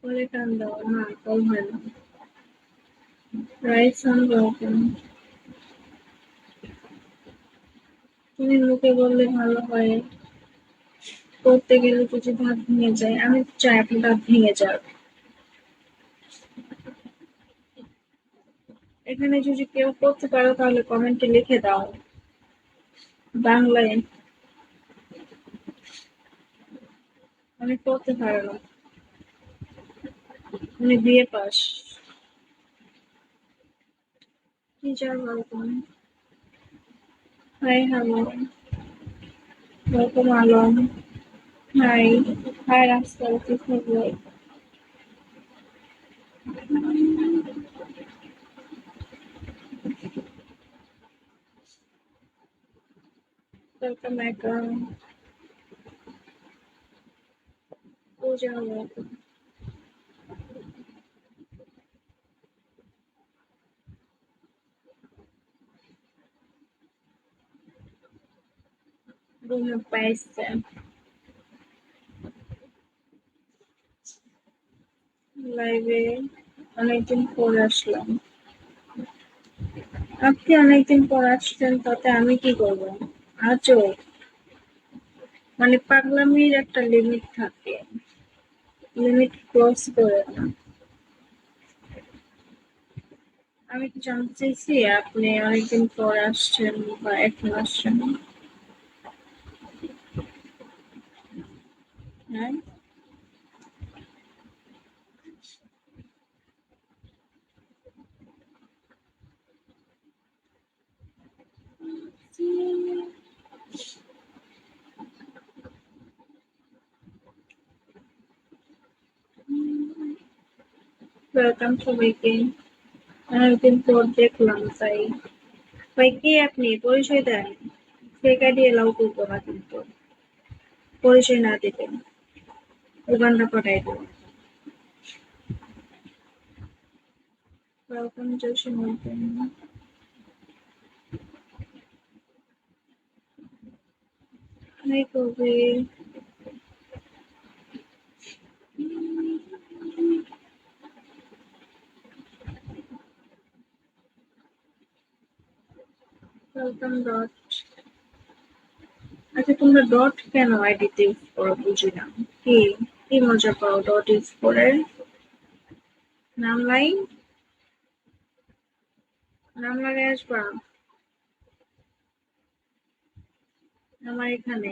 কলে টান দাও না, কল হয় না। Rice on broken. তুমি মুখে বললে ভালো হয়, করতে গেলে যদি ভাত ভেঙে যায়। আমি চাই আপনি ভাত ভেঙে যাক। এখানে যদি কেউ করতে পারো তাহলে কমেন্টে লিখে দাও বাংলায়। আমি করতে পারো না, আমি বিয়ে পাস। কি যার welcome. Hi hello, welcome Alam. Hi. Hi রাস্তা, কি খবর? ওয়েলকাম একা। পূজা ওয়েলকাম। রুমে পাইছে লাইভে অনেকদিন পর আসলাম। আপনি অনেকদিন পর আসছেন, তাতে আমি কি করবো? আজও মানে পাগলামির একটা লিমিট থাকে, লিমিট ক্রস করে না। আমি কি জানতে চাইছি আপনি অনেকদিন পর আসছেন বা এখন আসছেন? হ্যাঁ, ওয়েলকাম সবাইকে। অনেকদিন পর দেখলাম তাই। ভাই কে আপনি? পরিচয় দেন। ফেক আইডি এলাও করবো না কিন্তু, পরিচয় না দিবেন উগান্ডা পাঠাই দেবো। ওয়েলকাম জসিম। হাই কবি। Welcome dot. আচ্ছা, তোমরা ডট কেন আইডিতে ইউজ করো বুঝি না। কি কি মজা পাও ডট ইউজ করে? নাম লাই, নাম লাগাই আসবা আমার এখানে।